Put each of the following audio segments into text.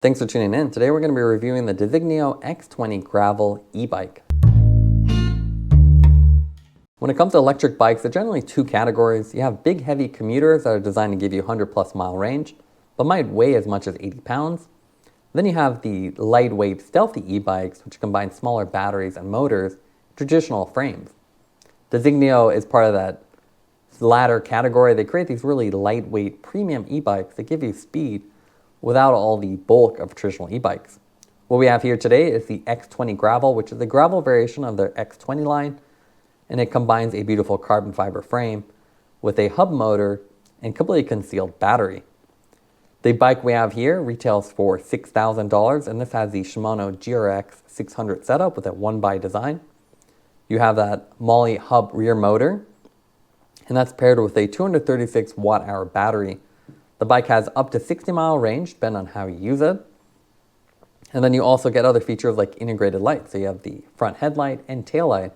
Thanks for tuning in. Today we're going to be reviewing the Desiknio X20 Gravel e-bike. When it comes to electric bikes, there are generally two categories. You have big heavy commuters that are designed to give you 100+ mile range, but might weigh as much as 80 pounds. Then you have the lightweight stealthy e-bikes, which combine smaller batteries and motors, traditional frames. Desiknio is part of that latter category. They create these really lightweight premium e-bikes that give you speed without all the bulk of traditional e-bikes. What we have here today is the X20 Gravel, which is the gravel variation of their X20 line, and it combines a beautiful carbon fiber frame with a hub motor and completely concealed battery. The bike we have here retails for $6,000, and this has the Shimano GRX 600 setup with a 1x design. You have that Mahle hub rear motor, and that's paired with a 236 watt-hour battery. The bike has up to 60-mile range, depending on how you use it. And then you also get other features like integrated lights. So you have the front headlight and taillight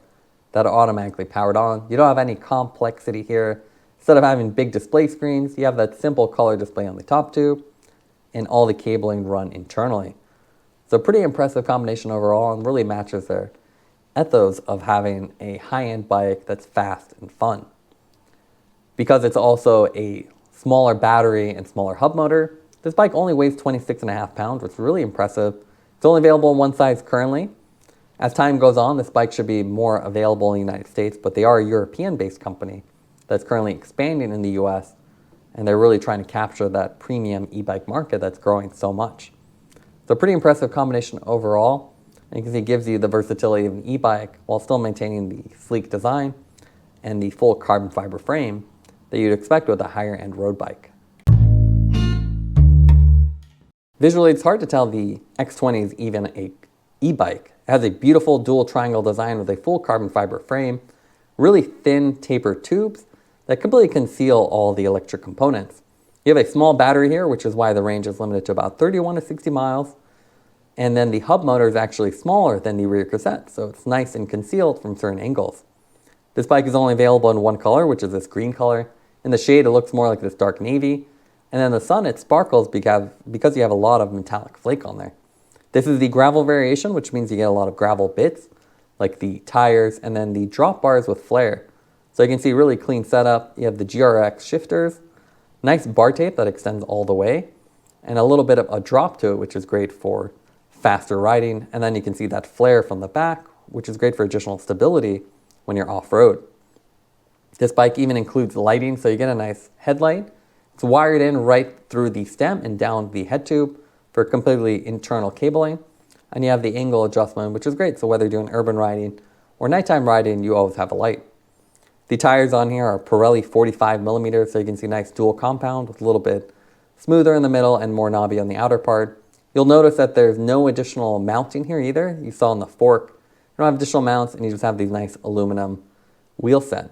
that are automatically powered on. You don't have any complexity here. Instead of having big display screens, you have that simple color display on the top tube, and all the cabling run internally. So pretty impressive combination overall, and really matches their ethos of having a high-end bike that's fast and fun. Because it's also a smaller battery and smaller hub motor, this bike only weighs 26.5 pounds, which is really impressive. It's only available in one size currently. As time goes on, this bike should be more available in the United States, but they are a European-based company that's currently expanding in the US, and they're really trying to capture that premium e-bike market that's growing so much. So pretty impressive combination overall. And you can see it gives you the versatility of an e-bike while still maintaining the sleek design and the full carbon fiber frame that you'd expect with a higher end road bike. Visually, it's hard to tell the X20 is even an e-bike. It has a beautiful dual triangle design with a full carbon fiber frame, really thin tapered tubes that completely conceal all the electric components. You have a small battery here, which is why the range is limited to about 31 to 60 miles. And then the hub motor is actually smaller than the rear cassette, so it's nice and concealed from certain angles. This bike is only available in one color, which is this green color. In the shade, it looks more like this dark navy. And then the sun, it sparkles because you have a lot of metallic flake on there. This is the gravel variation, which means you get a lot of gravel bits, like the tires, and then the drop bars with flare. So you can see really clean setup. You have the GRX shifters, nice bar tape that extends all the way, and a little bit of a drop to it, which is great for faster riding. And then you can see that flare from the back, which is great for additional stability when you're off-road. This bike even includes lighting, so you get a nice headlight. It's wired in right through the stem and down the head tube for completely internal cabling. And you have the angle adjustment, which is great. So whether you're doing urban riding or nighttime riding, you always have a light. The tires on here are Pirelli 45 millimeters, so you can see nice dual compound with a little bit smoother in the middle and more knobby on the outer part. You'll notice that there's no additional mounting here either. You saw on the fork, you don't have additional mounts, and you just have these nice aluminum wheel set.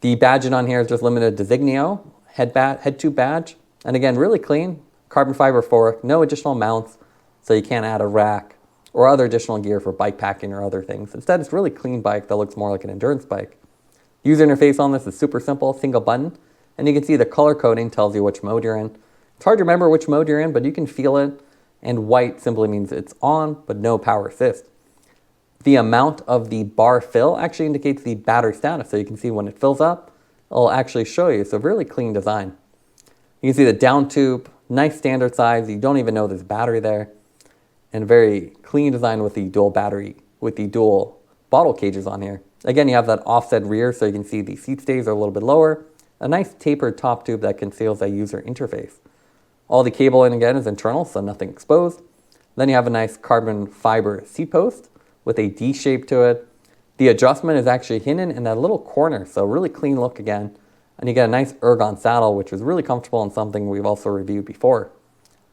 The badging on here is just limited to Desiknio, head tube badge. And again, really clean, carbon fiber fork, no additional mounts, so you can't add a rack or other additional gear for bike packing or other things. Instead, it's a really clean bike that looks more like an endurance bike. User interface on this is super simple, single button, and you can see the color coding tells you which mode you're in. It's hard to remember which mode you're in, but you can feel it, and white simply means it's on, but no power assist. The amount of the bar fill actually indicates the battery status, so you can see when it fills up, it'll actually show you. So really clean design. You can see the down tube, nice standard size. You don't even know there's a battery there. And very clean design with the dual battery, with the dual bottle cages on here. Again, you have that offset rear, so you can see the seat stays are a little bit lower. A nice tapered top tube that conceals that user interface. All the cabling again is internal, so nothing exposed. Then you have a nice carbon fiber seat post with a D shape to it. The adjustment is actually hidden in that little corner, so really clean look again. And you get a nice ergon saddle, which is really comfortable and something we've also reviewed before.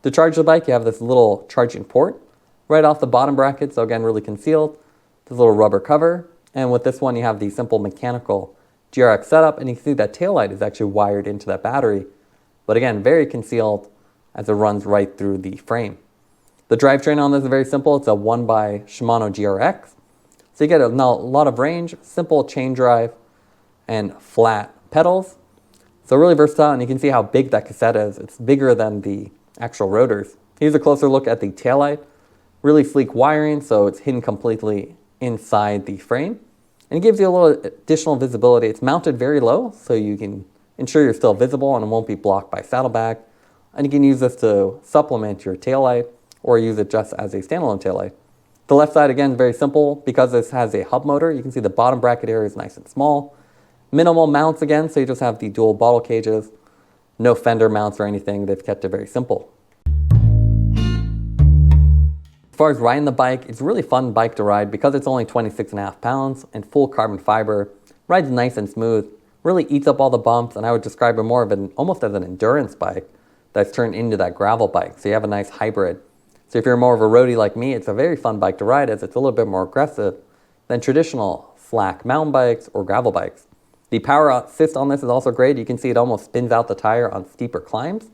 To charge the bike, you have this little charging port right off the bottom bracket, so again, really concealed. This little rubber cover. And with this one, you have the simple mechanical GRX setup, and you can see that taillight is actually wired into that battery. But again, very concealed as it runs right through the frame. The drivetrain on this is very simple. It's a 1x Shimano GRX. So you get a lot of range, simple chain drive, and flat pedals. So really versatile, and you can see how big that cassette is. It's bigger than the actual rotors. Here's a closer look at the taillight. Really sleek wiring, so it's hidden completely inside the frame. And it gives you a little additional visibility. It's mounted very low, so you can ensure you're still visible and it won't be blocked by saddlebag. And you can use this to supplement your taillight or use it just as a standalone taillight. The left side, again, is very simple. Because this has a hub motor, you can see the bottom bracket area is nice and small. Minimal mounts again, so you just have the dual bottle cages. No fender mounts or anything. They've kept it very simple. As far as riding the bike, it's a really fun bike to ride because it's only 26.5 pounds and full carbon fiber. Rides nice and smooth, really eats up all the bumps, and I would describe it more of almost as an endurance bike that's turned into that gravel bike. So you have a nice hybrid. So if you're more of a roadie like me, it's a very fun bike to ride as it's a little bit more aggressive than traditional flat mountain bikes or gravel bikes. The power assist on this is also great. You can see it almost spins out the tire on steeper climbs.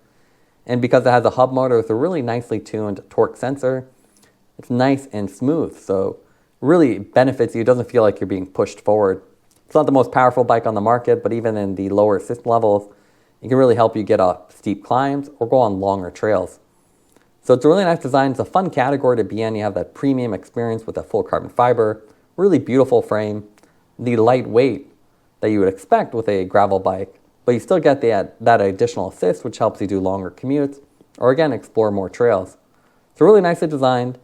And because it has a hub motor with a really nicely tuned torque sensor, it's nice and smooth. So really benefits you. It doesn't feel like you're being pushed forward. It's not the most powerful bike on the market, but even in the lower assist levels, it can really help you get up steep climbs or go on longer trails. So it's a really nice design. It's a fun category to be in. You have that premium experience with a full carbon fiber, really beautiful frame, the lightweight that you would expect with a gravel bike, but you still get that additional assist, which helps you do longer commutes or again, explore more trails. It's really nicely designed,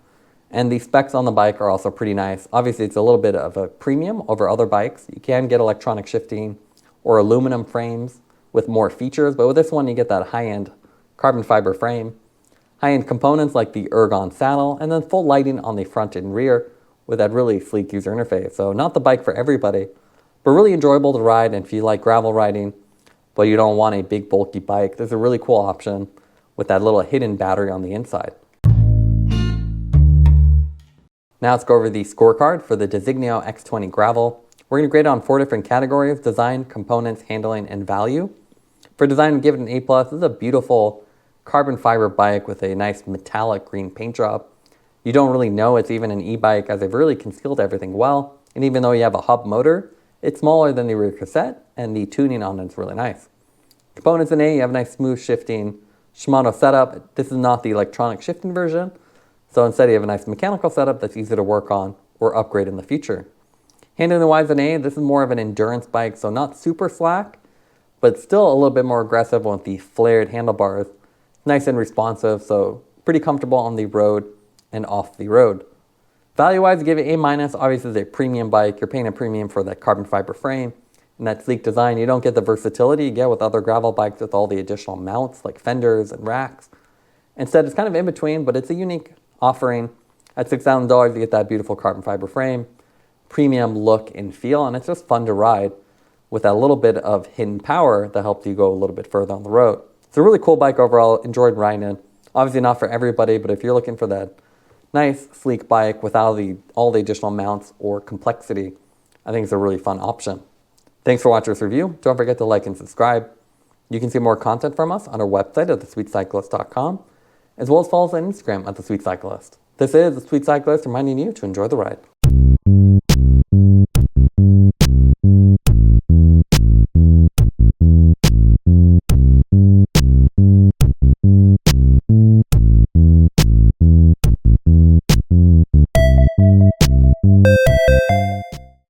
and the specs on the bike are also pretty nice. Obviously, it's a little bit of a premium over other bikes. You can get electronic shifting or aluminum frames with more features, but with this one, you get that high-end carbon fiber frame, high-end components like the ergon saddle, and then full lighting on the front and rear with that really sleek user interface. So not the bike for everybody, but really enjoyable to ride. And if you like gravel riding, but you don't want a big bulky bike, there's a really cool option with that little hidden battery on the inside. Now let's go over the scorecard for the Desiknio X20 Gravel. We're going to grade it on 4 different categories: design, components, handling, and value. For design, we give it an A+. This is a beautiful carbon fiber bike with a nice metallic green paint job. You don't really know it's even an e-bike as they've really concealed everything well. And even though you have a hub motor, it's smaller than the rear cassette, and the tuning on it is really nice. Components in A, you have a nice smooth shifting Shimano setup. This is not the electronic shifting version, so instead you have a nice mechanical setup that's easy to work on or upgrade in the future. Handling-wise in A, this is more of an endurance bike, so not super slack, but still a little bit more aggressive with the flared handlebars. Nice and responsive, so pretty comfortable on the road and off the road. Value-wise, give it A-. Obviously, it's a premium bike. You're paying a premium for that carbon fiber frame and that sleek design. You don't get the versatility you get with other gravel bikes with all the additional mounts like fenders and racks. Instead, it's kind of in between, but it's a unique offering. At $6,000, you get that beautiful carbon fiber frame, premium look and feel, and it's just fun to ride with that little bit of hidden power that helps you go a little bit further on the road. It's a really cool bike overall. Enjoyed riding it. Obviously not for everybody, but if you're looking for that nice, sleek bike without all the additional mounts or complexity, I think it's a really fun option. Thanks for watching this review. Don't forget to like and subscribe. You can see more content from us on our website at thesweetcyclist.com, as well as follow us on Instagram at thesweetcyclist. This is The Sweet Cyclist reminding you to enjoy the ride.